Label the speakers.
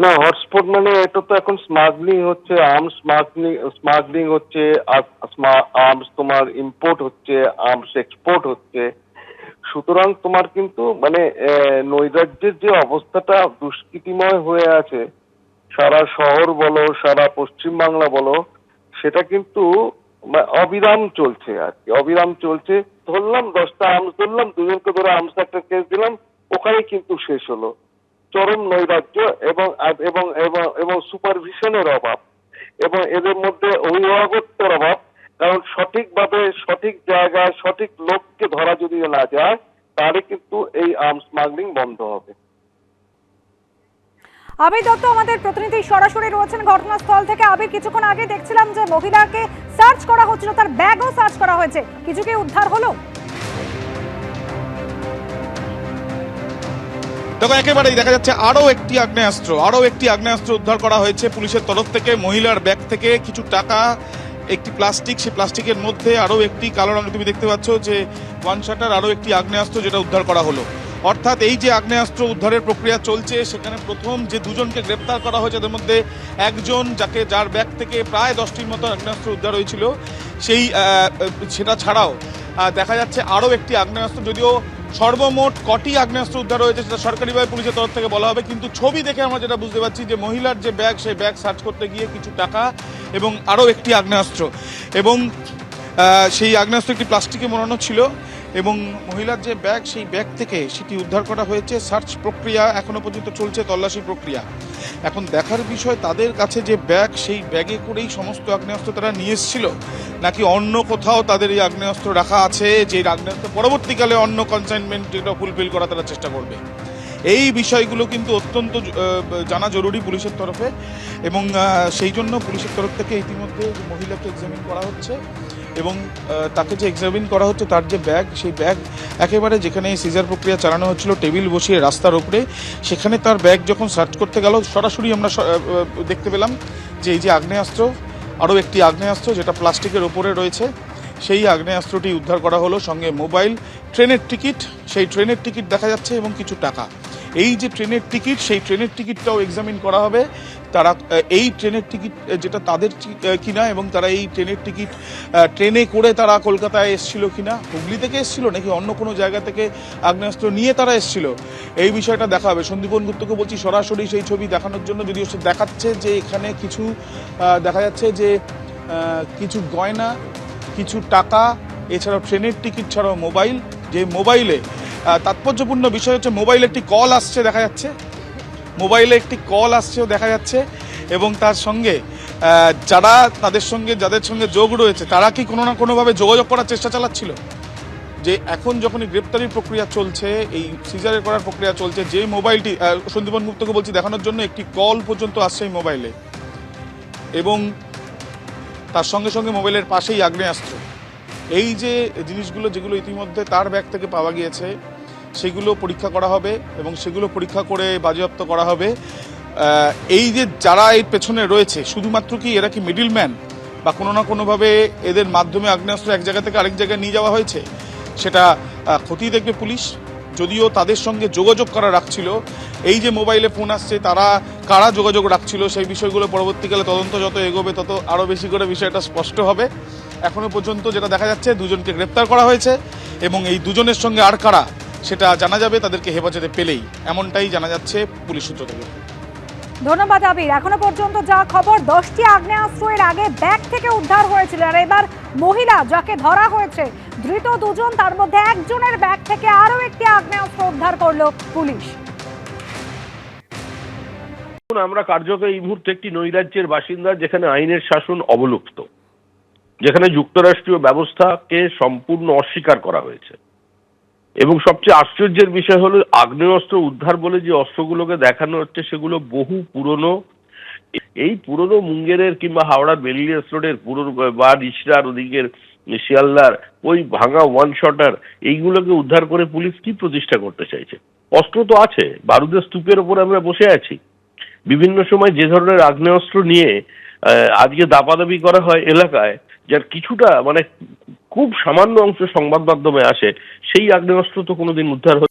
Speaker 1: না, হটস্পট মানে এটা তো এখন স্মাগলিং হচ্ছে, আর্মস স্মাগলিং স্মাগলিং হচ্ছে, আর্মস তোমার ইম্পোর্ট হচ্ছে, আর্মস এক্সপোর্ট হচ্ছে। সুতরাং তোমার কিন্তু মানে নৈরাজ্যের যে অবস্থাটা দুষ্কৃতিময় হয়ে আছে, সারা শহর বলো, সারা পশ্চিম বাংলা বলো, সেটা কিন্তু অবিরাম চলছে আর কি, অবিরাম চলছে। ধরলাম 10টা আর্মস, ধরলাম দুজনকে ধরে আর্মস একটা কেস দিলাম, ওখানেই কিন্তু শেষ হলো। চরম নৈরাজ্য এবং এবং এবং এবং সুপারভিশনের অভাব এবং এদের মধ্যে অভিভাবকত্বের অভাব। কারণ সঠিকভাবে সঠিক জায়গায় সঠিক লোককে ধরা যদি না যায়, তাহলে কিন্তু এই আর্মস স্মাগলিং বন্ধ হবে।
Speaker 2: আবির দত্ত আমাদের প্রতিনিধি সরাসরি রয়েছেন ঘটনাস্থল থেকে। আবির, কিছুক্ষণ আগে দেখছিলাম যে মহিলাকে সার্চ করা হচ্ছিল, তার ব্যাগও সার্চ করা হয়েছে, কিছু কি উদ্ধার হলো?
Speaker 3: দেখো, একেবারেই দেখা যাচ্ছে আরো একটি আগ্নেয়াস্ত্র উদ্ধার করা হয়েছে পুলিশের তরফ থেকে। মহিলার ব্যাগ থেকে কিছু টাকা, একটি প্লাস্টিক, সেই প্লাস্টিকের মধ্যে আরো একটি কালো রঙের, তুমি দেখতে পাচ্ছ যে ওয়ান শাটার, আরো একটি আগ্নেয়াস্ত্র যেটা উদ্ধার করা হলো। অর্থাৎ এই যে আগ্নেয়াস্ত্র উদ্ধারের প্রক্রিয়া চলছে, সেখানে প্রথম যে দুজনকে গ্রেপ্তার করা হয়েছে তাদের মধ্যে একজন, যার ব্যাগ থেকে প্রায় 10টির মতো আগ্নেয়াস্ত্র উদ্ধার হয়েছিল, সেটা ছাড়াও দেখা যাচ্ছে আরো একটি আগ্নেয়াস্ত্র, যদিও সর্বমোট কটি আগ্নেয়াস্ত্র উদ্ধার হয়েছে সেটা সরকারিভাবে পুলিশের তরফ থেকে বলা হবে, কিন্তু ছবি দেখে আমরা যেটা বুঝতে পারছি যে মহিলার যে ব্যাগ, সেই ব্যাগ সার্চ করতে গিয়ে কিছু টাকা এবং আরও একটি আগ্নেয়াস্ত্র, এবং সেই আগ্নেয়াস্ত্র একটি প্লাস্টিকে মোড়ানো ছিল, এবং মহিলার যে ব্যাগ, সেই ব্যাগ থেকে সেটি উদ্ধার করা হয়েছে। সার্চ প্রক্রিয়া এখনো পর্যন্ত চলছে, তল্লাশি প্রক্রিয়া। এখন দেখার বিষয় তাদের কাছে যে ব্যাগ, সেই ব্যাগে করেই সমস্ত আগ্নেয়াস্ত্র তারা নিয়ে এসেছিল, নাকি অন্য কোথাও তাদের এই আগ্নেয়াস্ত্র রাখা আছে, যে আগ্নেয়াস্ত্র পরবর্তীকালে অন্য কনসাইনমেন্ট এটা ফুলফিল করা তারা চেষ্টা করবে। এই বিষয়গুলো কিন্তু অত্যন্ত জানা জরুরি পুলিশের তরফে, এবং সেই জন্য পুলিশের তরফ থেকে ইতিমধ্যে মহিলাকে এক্সামিন করা হচ্ছে, এবং তাকে যে এক্সামিন করা হচ্ছে তার যে ব্যাগ, সেই ব্যাগ একেবারে যেখানে সিজার প্রক্রিয়া চালানো হচ্ছিল টেবিল বসিয়ে রাস্তার উপরে, সেখানে তার ব্যাগ যখন সার্চ করতে গেল, সরাসরি আমরা দেখতে পেলাম যে এই যে আগ্নেয়াস্ত্র, আরও একটি আগ্নেয়াস্ত্র যেটা প্লাস্টিকের ওপরে রয়েছে, সেই আগ্নেয়াস্ত্রটি উদ্ধার করা হলো, সঙ্গে মোবাইল, ট্রেনের টিকিট, সেই ট্রেনের টিকিট দেখা যাচ্ছে, এবং কিছু টাকা। এই যে ট্রেনের টিকিট, সেই ট্রেনের টিকিটটাও এক্সামিন করা হবে। তারা এই ট্রেনের টিকিট যেটা তাদের কিনা, এবং তারা এই ট্রেনের টিকিট ট্রেনে করে তারা কলকাতায় এসেছিল কিনা, হুগলি থেকে এসেছিল নাকি অন্য কোনো জায়গা থেকে আগ্নেয়াস্ত্র নিয়ে তারা এসেছিল, এই বিষয়টা দেখা হবে। সন্দীপন গুপ্তকে বলছি সরাসরি সেই ছবি দেখানোর জন্য, যদিও সে দেখাচ্ছে যে এখানে কিছু দেখা যাচ্ছে যে কিছু গয়না, কিছু টাকা, এছাড়াও ট্রেনের টিকিট ছাড়াও মোবাইল, যে মোবাইলে তাৎপর্যপূর্ণ বিষয় হচ্ছে মোবাইলে একটি কল আসছে দেখা যাচ্ছে, মোবাইলে একটি কল আসছেও দেখা যাচ্ছে, এবং তার সঙ্গে যাদের সঙ্গে যোগ রয়েছে তারা কি কোনো না কোনোভাবে যোগাযোগ করার চেষ্টা চালাচ্ছিল। যে এখন যখনই গ্রেপ্তারির প্রক্রিয়া চলছে, এই সিজারের করার প্রক্রিয়া চলছে, যে মোবাইলটি সন্দীপন গুপ্তকে বলছি দেখানোর জন্য, একটি কল পর্যন্ত আসছে এই মোবাইলে, এবং তার সঙ্গে সঙ্গে মোবাইলের পাশেই আগ্নেয়াস্ত্র। এই যে জিনিসগুলো যেগুলো ইতিমধ্যে তার ব্যাগ থেকে পাওয়া গিয়েছে, সেগুলো পরীক্ষা করা হবে, এবং সেগুলো পরীক্ষা করে বাজেয়াপ্ত করা হবে। এই যে যারা এর পেছনে রয়েছে, শুধুমাত্র কি এরা কি মিডল ম্যান, বা কোনো না কোনোভাবে এদের মাধ্যমে আগ্নেয়াস্ত্র এক জায়গা থেকে আরেক জায়গায় নিয়ে যাওয়া হয়েছে, সেটা খতিয়ে দেখবে পুলিশ। যদিও তাদের সঙ্গে যোগাযোগ করা রাখছিল, এই যে মোবাইলে ফোন আসছে, তারা কারা যোগাযোগ রাখছিল, সেই বিষয়গুলো পরবর্তীকালে তদন্ত যত এগোবে তত আরও বেশি করে বিষয়টা স্পষ্ট হবে। এখনো পর্যন্ত যেটা দেখা যাচ্ছে, দুজনকে গ্রেপ্তার করা হয়েছে, এবং এই দুজনের সঙ্গে আর কারা সেটা জানা যাবে তাদেরকে হেফাজতে পেলেই, এমনটাই জানা যাচ্ছে পুলিশ সূত্র থেকে।
Speaker 2: ধন্যবাদ আবির। এখনো পর্যন্ত যা খবর, 10টি আগ্নেয়াস্ত্র এর আগে ব্যাগ থেকে উদ্ধার হয়েছিল, আর এবার মহিলা যাকে ধরা হয়েছে, ধৃত দুজন, তার মধ্যে একজনের ব্যাগ থেকে আরো একটি আগ্নেয়াস্ত্র উদ্ধার করলো পুলিশ।
Speaker 4: আমরা কার্যত এই মুহূর্তে একটি নৈরাজ্যের বাসিন্দা, যেখানে আইনের শাসন অবলুপ্ত, যেখানে যুক্তরাষ্ট্রীয় ব্যবস্থাকে সম্পূর্ণ অস্বীকার করা হয়েছে, এবং সবচেয়ে আশ্চর্যের বিষয় হলো আগ্নেয়াস্ত্র উদ্ধার বলে যে অস্ত্রগুলোকে দেখানো হচ্ছে, সেগুলো বহু পুরনো। এই পুরনো মুঙ্গেরের কিংবা হাওড়ার বেরিলিয়াস রোডের পুরনো, বা রিসরার ওদিকের শিয়ালদার ওই ভাঙা ওয়ান শটার, এইগুলোকে উদ্ধার করে পুলিশ কি প্রতিষ্ঠা করতে চাইছে? অস্ত্র তো আছে, বারুদের স্তূপের ওপর আমরা বসে আছি। বিভিন্ন সময় যে ধরনের আগ্নেয়াস্ত্র নিয়ে আজকে দাপাদাপি করা হয় এলাকায়, যার কিছুটা মানে খুব সামান্য অংশ সংবাদ মাধ্যমে আসে, সেই আগ্নেয়াস্ত্র তো কোনোদিন উদ্ধার